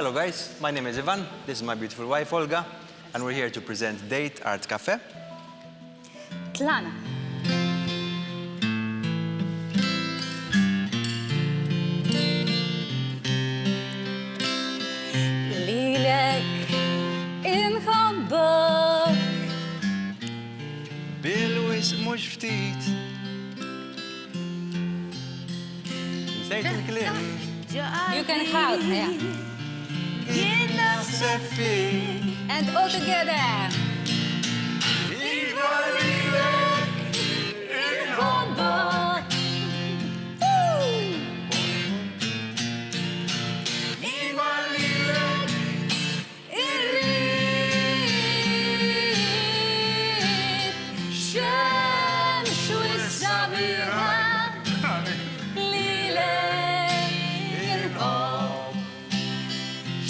Hello guys, my name is Ivan, this is my beautiful wife Olga, and we're here to present Date Art Cafe. Tlana. Lilek inħobbok Bil-wis mux ftit Nsejt il-klim You can help, yeah. Jien naħseb fik And all together. Iva lilek Inħobbok. Iva lilek Irrid Xemx u s-sabiħa Lilek inħobb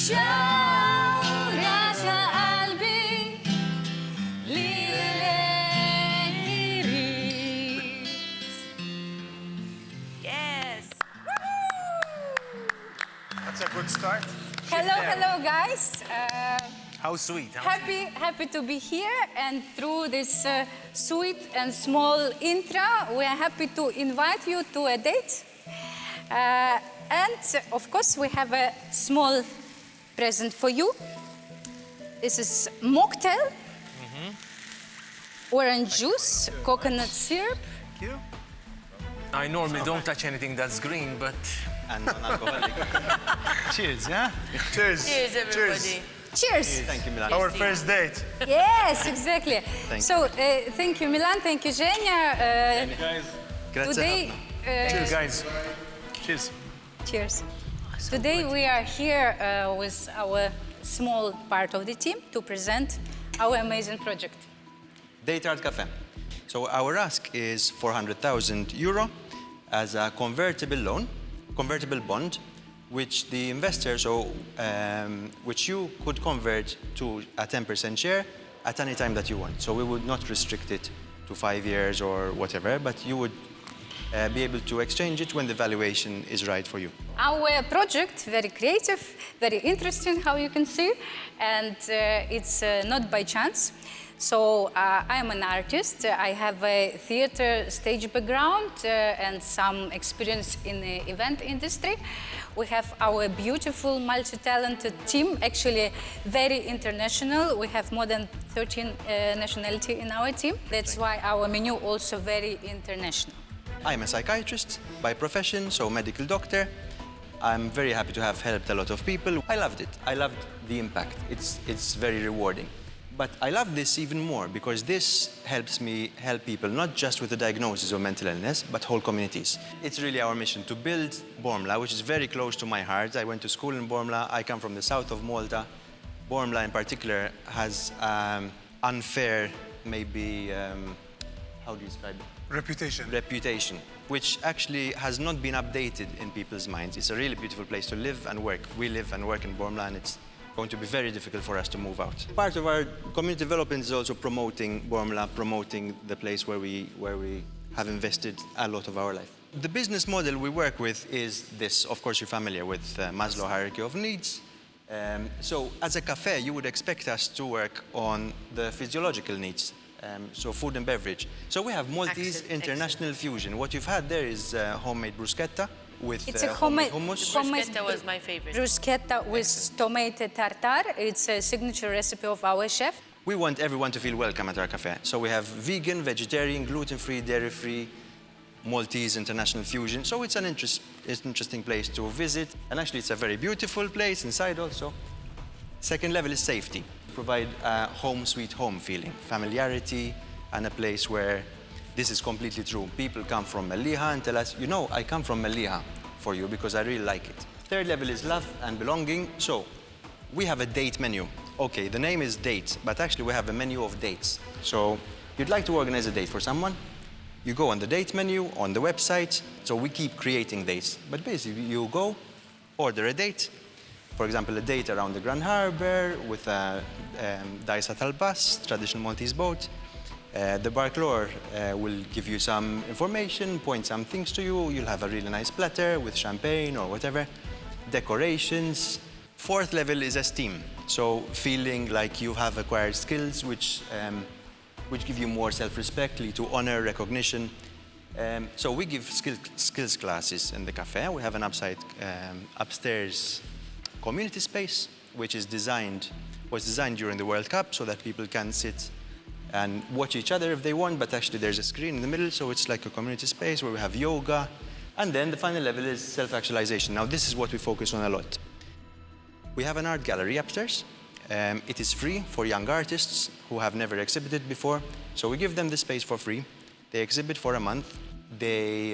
Xawra ta' qalbi Lilek irrid Yes. That's a good start. Hello guys. How sweet. Happy to be here, and through this sweet and small intro, we are happy to invite you to a date. And of course, we have a small present for you. This is mocktail, orange juice, coconut syrup. Thank you. I normally don't touch anything that's green, but and non-alcoholic. Cheers, yeah? Cheers. Cheers, everybody. Cheers! Thank you, Milan. Our first date. Yes, exactly. Thank So, thank you, Milan. Thank you, Zhenya. Grazie Today, ħafna. Cheers, guys. Cheers. cheers. Today we are here with our small part of the team to present our amazing project. Date Art Cafe. So our ask is 400,000 euro as a convertible bond, which the investor, which you could convert to a 10% share at any time that you want. So we would not restrict it to 5 years or whatever, but you would be able to exchange it when the valuation is right for you. Our project, very creative, very interesting, how you can see, and it's not by chance. So I am an artist. I have a theater stage background and some experience in the event industry. We have our beautiful, multi-talented team, actually very international. We have more than 13 nationalities in our team. That's why our menu also very international. I'm a psychiatrist by profession, so medical doctor. I'm very happy to have helped a lot of people. I loved it. I loved the impact. It's very rewarding. But I love this even more because this helps me help people not just with a diagnosis of mental illness, but whole communities. It's really our mission to build Bormla, which is very close to my heart. I went to school in Bormla. I come from the south of Malta. Bormla in particular has unfair, maybe, how do you describe it? Reputation, which actually has not been updated in people's minds. It's a really beautiful place to live and work. We live and work in Bormla, and it's going to be very difficult for us to move out. Part of our community development is also promoting Bormla, promoting the place where we have invested a lot of our life. The business model we work with is this. Of course, you're familiar with Maslow hierarchy of needs. So as a cafe, you would expect us to work on the physiological needs. So food and beverage. So we have Maltese international fusion. What you've had there is homemade bruschetta with It's a homemade homemade hummus. Bruschetta was my favorite. Bruschetta with tomato tartare. It's a signature recipe of our chef. We want everyone to feel welcome at our cafe. So we have vegan, vegetarian, gluten-free, dairy-free, Maltese international fusion. So it's an interesting place to visit. And actually, it's a very beautiful place inside also. Second level is safety. Provide a home sweet home feeling, familiarity, and a place where this is completely true. People come from Melliha and tell us, you know, I come from Melliha for you because I really like it. Third level is love and belonging. So we have a date menu. Okay, the name is Date, but actually we have a menu of dates. So you'd like to organize a date for someone, you go on the date menu on the website. So we keep creating dates, but basically you go, order a date. For example, a date around the Grand Harbour with a Daisa Talbas, traditional Maltese boat. The barclore will give you some information, point some things to you. You'll have a really nice platter with champagne or whatever. Decorations, Fourth level is esteem. So feeling like you have acquired skills which give you more self-respect, lead to honor, recognition. So we give skills classes in the cafe. We have an upstairs community space, which was designed during the World Cup so that people can sit and watch each other if they want, but actually there's a screen in the middle, so it's like a community space where we have yoga. And then the final level is self-actualization. Now this is what we focus on a lot. We have an art gallery upstairs. It is free for young artists who have never exhibited before. So we give them the space for free. They exhibit for a month. They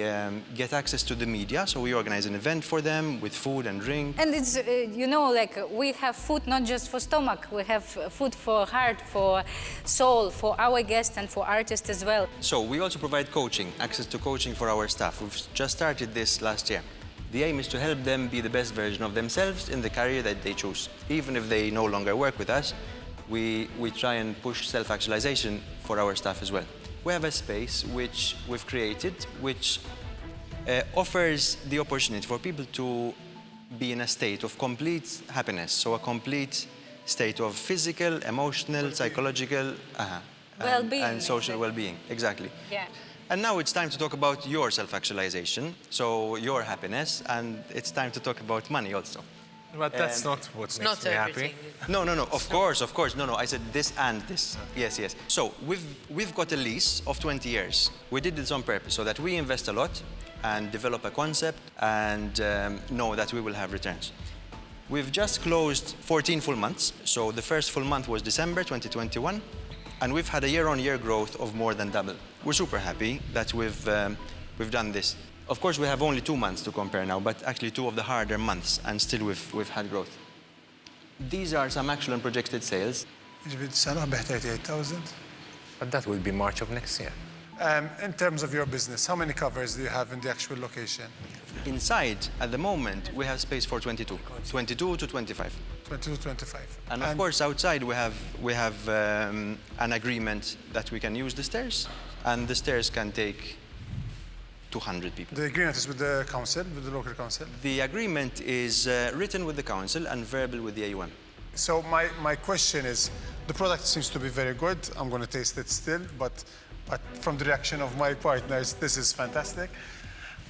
get access to the media, so we organize an event for them with food and drink. And it's, like we have food not just for stomach, we have food for heart, for soul, for our guests and for artists as well. So we also provide coaching, access to coaching for our staff. We've just started this last year. The aim is to help them be the best version of themselves in the career that they choose. Even if they no longer work with us, we try and push self-actualization for our staff as well. We have a space which we've created, which offers the opportunity for people to be in a state of complete happiness. So a complete state of physical, emotional, psychological, well-being, and social well-being. Exactly. Yeah. And now it's time to talk about your self-actualization, so your happiness, and it's time to talk about money also. But that's not what makes Not me everything. happy. No, of course. No, I said this and this. Yes. So we've got a lease of 20 years. We did this on purpose so that we invest a lot and develop a concept and know that we will have returns. We've just closed 14 full months. So the first full month was December 2021, and we've had a year-on-year growth of more than double. We're super happy that we've done this. Of course, we have only 2 months to compare now, but actually 2 of the harder months, and still we've had growth. These are some actual and projected sales. But that will be March of next year. In terms of your business, how many covers do you have in the actual location? Inside, at the moment, we have space for 22 to 25. 22, 25. And of course, outside we have an agreement that we can use the stairs, and the stairs can take 200 people. The agreement is with the council, with the local council? The agreement is written with the council and verbal with the AUM. So my question is, the product seems to be very good. I'm going to taste it still, but from the reaction of my partners, this is fantastic.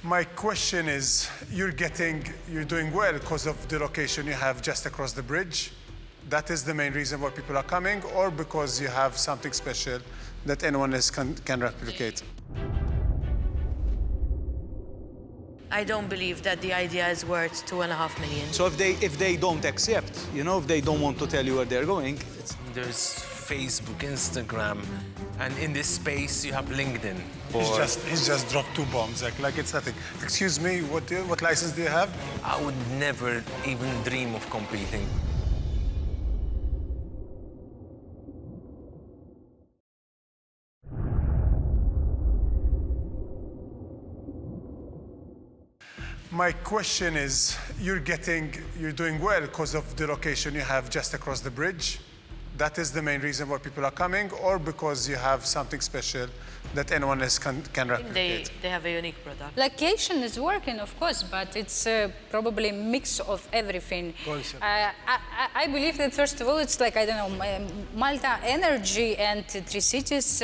My question is, you're doing well because of the location you have just across the bridge. That is the main reason why people are coming, or because you have something special that anyone else can replicate? I don't believe that the idea is worth 2.5 million. So if they don't accept, if they don't want to tell you where they're going, There's Facebook, Instagram, and in this space you have LinkedIn. He's just dropped 2 bombs, like it's nothing. Excuse me, what license do you have? I would never even dream of competing. My question is, you're doing well because of the location you have just across the bridge. That is the main reason why people are coming, or because you have something special that anyone else can replicate? They have a unique product. Location is working, of course, but it's probably a mix of everything. I believe that, first of all, it's like, Malta energy and Three Cities,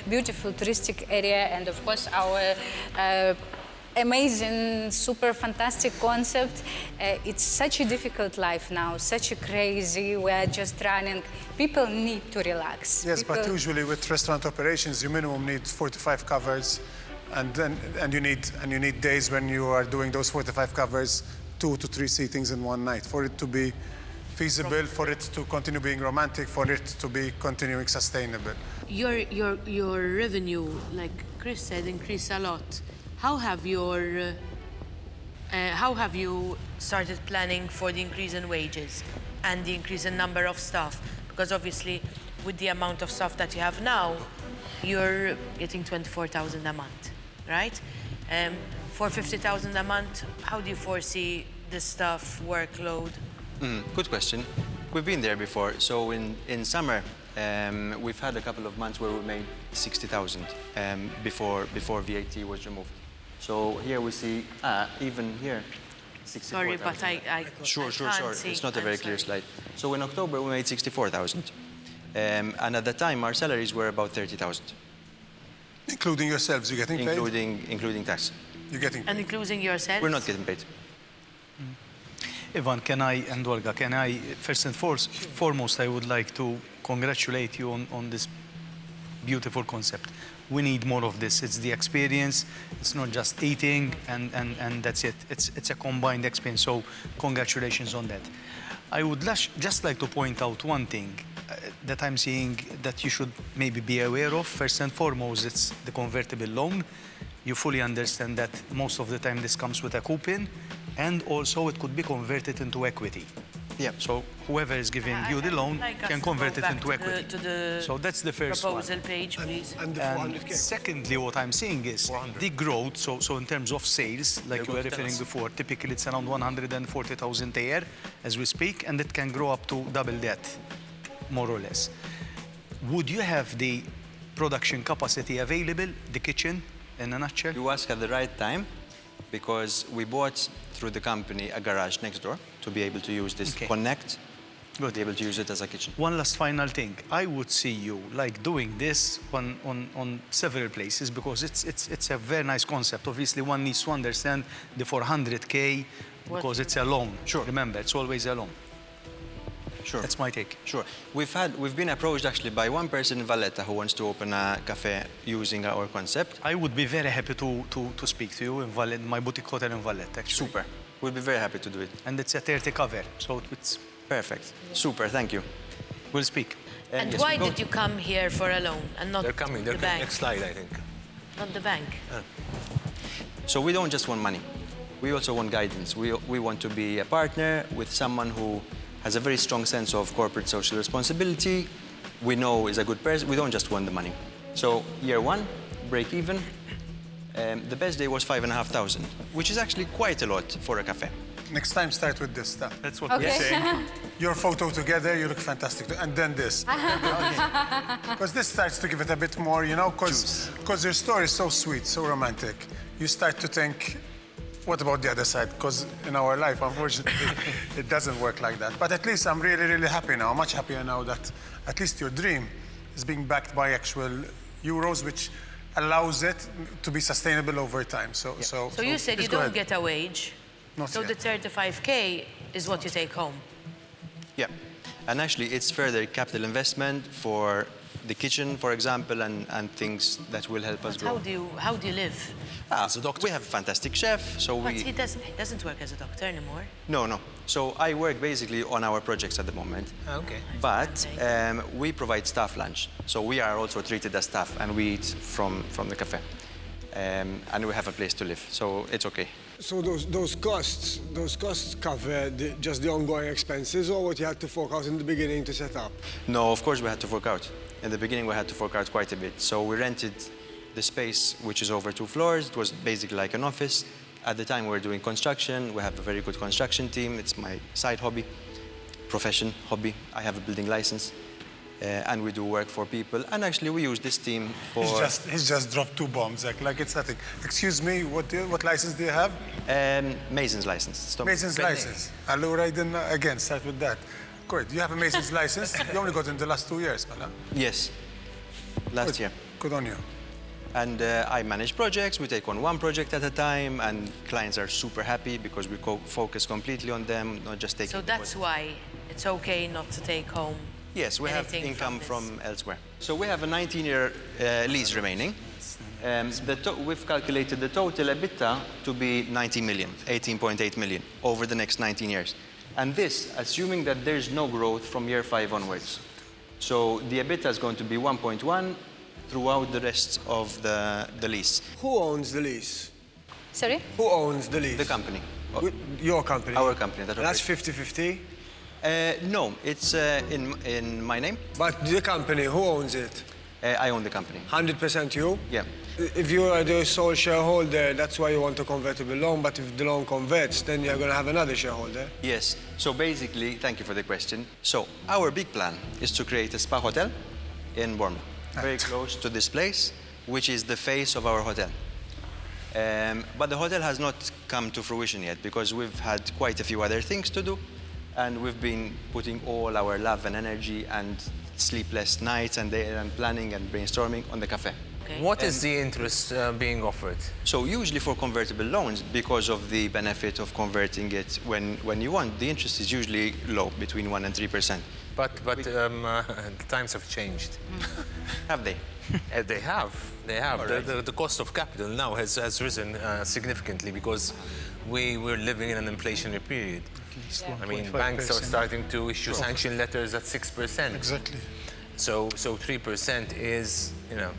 beautiful touristic area, and of course our amazing, super fantastic concept. It's such a difficult life now, such a crazy, we're just running. People need to relax. Yes, but usually with restaurant operations, you minimum need 45 covers, and you need days when you are doing those 45 covers, 2 to 3 seatings in one night, for it to be feasible, for it to continue being romantic, for it to be continuing sustainable. Your revenue, like Chris said, increased a lot. How have you started planning for the increase in wages and the increase in number of staff? Because obviously, with the amount of staff that you have now, you're getting 24,000 a month, right? For 50,000 a month, how do you foresee the staff workload? Good question. We've been there before. So in summer, we've had a couple of months where we made 60,000 before VAT was removed. So here we see, even here, Sorry, but I Sure. can't see. It's not a I'm very clear sorry. slide. So in October, we made 64,000. And at the time, our salaries were about 30,000, Including yourselves, you're getting paid? including tax. You're getting paid. And including yourself? We're not getting paid. Ivan, and Olga, first and foremost, I would like to congratulate you on this beautiful concept. We need more of this. It's the experience. It's not just eating and that's it. It's a combined experience. So congratulations on that. I would just like to point out one thing that I'm seeing that you should maybe be aware of. First and foremost, it's the convertible loan. You fully understand that most of the time this comes with a coupon, and also it could be converted into equity. Yeah. So whoever is giving you the loan can convert it into equity. To the So that's the first one. proposal page, please. And the And 400K. secondly, what I'm saying is the growth, so in terms of sales, like you were referring before, typically it's around 140,000 a year as we speak, and it can grow up to double that, more or less. Would you have the production capacity available, the kitchen, in a nutshell? You ask at the right time, because we bought through the company a garage next door to be able to use this Okay. Connect, Good. be able to use it as a kitchen. One last final thing. I would see you like doing this on several places because it's a very nice concept. Obviously, one needs to understand the 400K because it's a loan. Sure. Remember, it's always a loan. Sure. That's my take. Sure. We've been approached actually by one person in Valletta who wants to open a cafe using our concept. I would be very happy to speak to you in Valletta, my boutique hotel in Valletta, actually. Super. We'll be very happy to do it. And it's a 30 cover, so it's... Perfect. Super. Thank you. We'll speak. And yes, why go. did you come here for a loan and not They're coming. They're the coming. bank? Next slide, I think. Not the bank. So we don't just want money. We also want guidance. We want to be a partner with someone who has a very strong sense of corporate social responsibility. We know is a good person. We don't just want the money. So year one, break even. The best day was 5,500, which is actually quite a lot for a cafe. Next time, start with this stuff. That's what Okay. we're saying. Your photo together, you look fantastic. And then this. Because this starts to give it a bit more, you know, because your story is so sweet, so romantic. You start to think, what about the other side? Because in our life, unfortunately, it doesn't work like that. But at least I'm really, really happy now. Much happier now that at least your dream is being backed by actual euros, which allows it to be sustainable over time. So You said please you go don't ahead. get a wage. Not So yet. the 35K is what you take home. Yeah. And actually, it's further capital investment for the kitchen, for example, and things that will help us But grow. how do you live? As a doctor. We have a fantastic chef, so But we... he doesn't work as a doctor anymore. No. So I work basically on our projects at the moment. Okay. But we provide staff lunch. So we are also treated as staff and we eat from the cafe. And we have a place to live, so it's okay. So those costs cover just the ongoing expenses, or what you had to fork out in the beginning to set up? No, of course we had to fork out. In the beginning we had to fork out quite a bit. So we rented the space, which is over 2 floors. It was basically like an office. At the time we were doing construction. We have a very good construction team. It's my side hobby, profession, hobby. I have a building license. And we do work for people. And actually we use this team for... He's just dropped 2 bombs, like it's nothing. Excuse me, what license do you have? Mason's license. Stop. Mason's license. I'll write in again, start with that. Good, you have a Mason's license. You only got in the last 2 years, man. Huh? Yes, last year. Good on you. And I manage projects. We take on one project at a time, and clients are super happy because we focus completely on them, not just taking... So that's why it's okay not to take home. Yes, we have anything income from from elsewhere. So we have a 19-year lease remaining. We've calculated the total EBITDA to be 90 million, 18.8 million over the next 19 years. And this, assuming that there's no growth from year 5 onwards. So the EBITDA is going to be 1.1 throughout the rest of the lease. Who owns the lease? Sorry? Who owns the lease? The company. Your company? Our company. That's 50-50? No, it's in my name. But the company, who owns it? I own the company. 100% you? Yeah. If you are the sole shareholder, that's why you want a convertible loan, but if the loan converts, then you're going to have another shareholder. Yes. So basically, thank you for the question. So our big plan is to create a spa hotel in Bournemouth, very close to this place, which is the face of our hotel. But the hotel has not come to fruition yet because we've had quite a few other things to do, and we've been putting all our love and energy and sleepless nights and planning and brainstorming on the cafe. Okay. What is the interest being offered? So usually for convertible loans, because of the benefit of converting it when you want, the interest is usually low, between 1% and 3%. But times have changed. Have they? They have. All right. The cost of capital now has risen significantly because we're living in an inflationary period. I mean, banks are starting to issue sanction letters at 6%. Exactly. So 3% is, you know.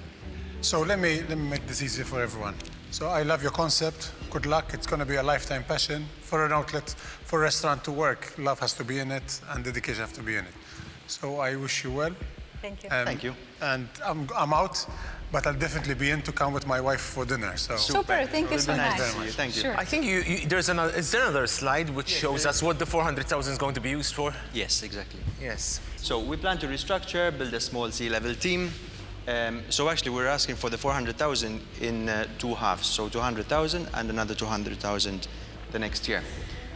So let me make this easier for everyone. So I love your concept. Good luck. It's going to be a lifetime passion. For an outlet, for a restaurant to work, love has to be in it and dedication has to be in it. So I wish you well. Thank you. Thank you. And I'm out, but I'll definitely be in to come with my wife for dinner. So Super. Thank you so Nice much. to see you. Thank you. Sure. I think is there another slide which shows us what the 400,000 is going to be used for? Yes, exactly. Yes. So we plan to restructure, build a small C-level team. So actually we're asking for the 400,000 in 2 halves. So 200,000 and another 200,000 the next year.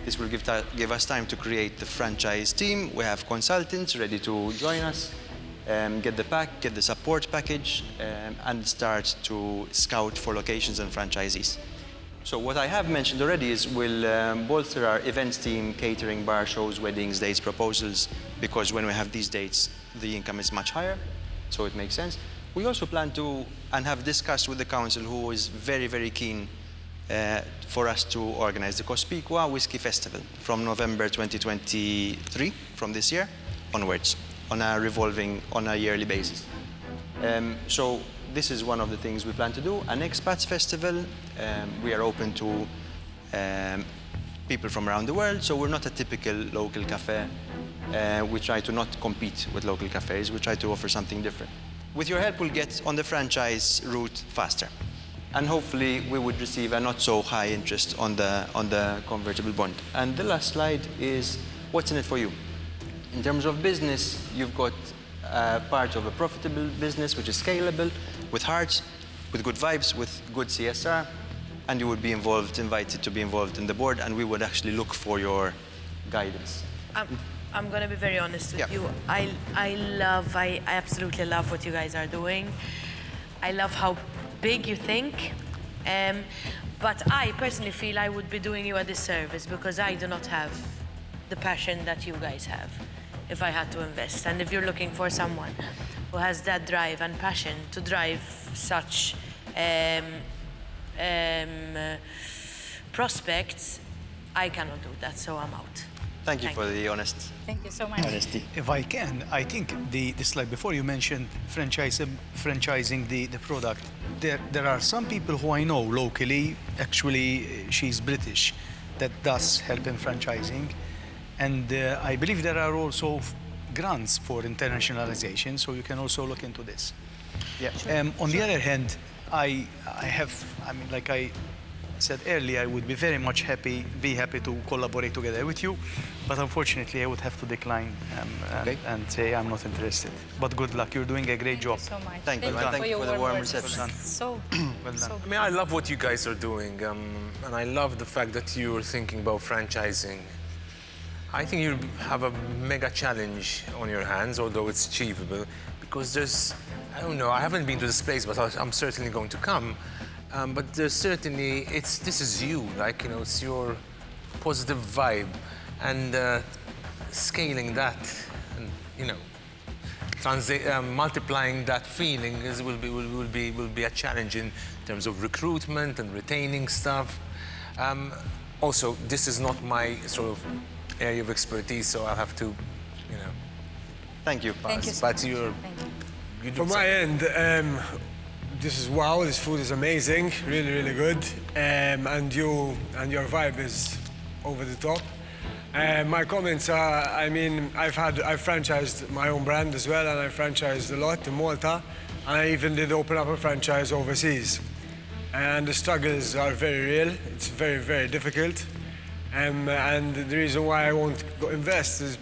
This will give us time to create the franchise team. We have consultants ready to join us, get the support package, and start to scout for locations and franchisees. So what I have mentioned already is we'll bolster our events team, catering, bar shows, weddings, dates, proposals, because when we have these dates, the income is much higher, so it makes sense. We also plan to, and have discussed with the council, who is very, very keen for us to organize the Cospicua Whiskey Festival from November 2023, from this year onwards, on a yearly basis. So this is one of the things we plan to do. An expats festival. We are open to people from around the world, so we're not a typical local cafe. We try to not compete with local cafes. We try to offer something different. With your help, we'll get on the franchise route faster. And hopefully we would receive a not so high interest on the convertible bond. And the last slide is what's in it for you. In terms of business, you've got part of a profitable business which is scalable, with hearts, with good vibes, with good CSR, and you would be invited to be involved in the board, and we would actually look for your guidance. I'm going to be very honest with you. I absolutely love what you guys are doing. I love how big you think. But I personally feel I would be doing you a disservice because I do not have the passion that you guys have if I had to invest. And if you're looking for someone who has that drive and passion to drive such prospects, I cannot do that, so I'm out. Thank you for the honest Thank you so much. honesty. If I can, I think the slide before you mentioned franchising the product. There are some people who I know locally, actually she's British, that does help in franchising. And I believe there are also grants for internationalization, so you can also look into this. Yeah. On the other hand, like I said earlier, I would be very much happy to collaborate together with you, but unfortunately I would have to decline and say I'm not interested. But good luck, you're doing a great job. Thank you so much. Thank you, and thank you for the warm reception. So, Well done. I mean, I love what you guys are doing, and I love the fact that you're thinking about franchising. I think you have a mega challenge on your hands, although it's achievable, because I don't know, I haven't been to this place, but I'm certainly going to come. But there's certainly, this is you, like, you know, it's your positive vibe, and scaling that, and, you know, multiplying that feeling will be a challenge in terms of recruitment and retaining staff. Also, this is not my sort of area of expertise, so I'll have to, you know. Thank you. thank you so But much. you do From my end, this is wow, this food is amazing, really, really good. And your vibe is over the top. My comments are, I mean, I've franchised my own brand as well, and I franchised a lot in Malta. I even did open up a franchise overseas. And the struggles are very real. It's very, very difficult. And the reason why I won't go invest is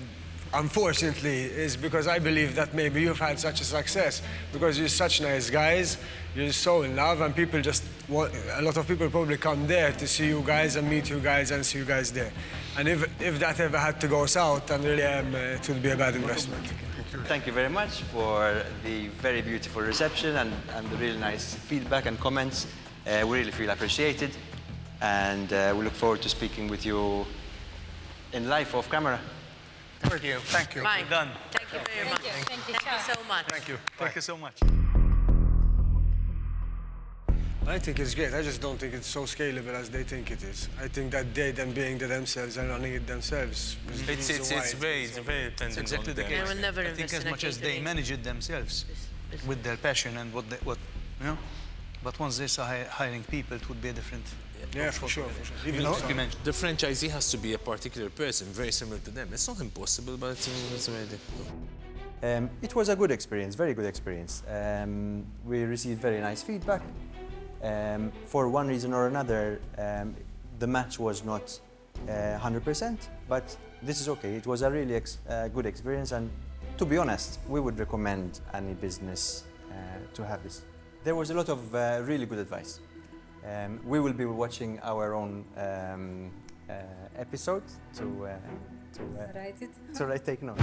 unfortunately, is because I believe that maybe you've had such a success because you're such nice guys, you're so in love, and people just want, a lot of people probably come there to see you guys and meet you guys and see you guys there. And if that ever had to go south, then really it would be a bad investment. Thank you very much for the very beautiful reception and the really nice feedback and comments. We really feel appreciated, and we look forward to speaking with you in live off camera. Thank you. Thank you. Mike, Done. thank you very much. Thank you. Thank you so much. Thank you. Thank you so much. I think it's great. I just don't think it's so scalable as they think it is. I think that they, them being themselves and running it themselves. It's very dependent Exactly on the them. case. They will never I think invest as in a much as they catering. manage it themselves with their passion and what you know. But once they start hiring people, it would be a different. Yeah, for sure. Even though you mentioned. The franchisee has to be a particular person, very similar to them. It's not impossible, but it's very difficult. It was a good experience, very good experience. We received very nice feedback. For one reason or another, the match was not 100%, but this is okay. It was a really good experience, and to be honest, we would recommend any business to have this. There was a lot of really good advice. We will be watching our own episode to Write it. take note.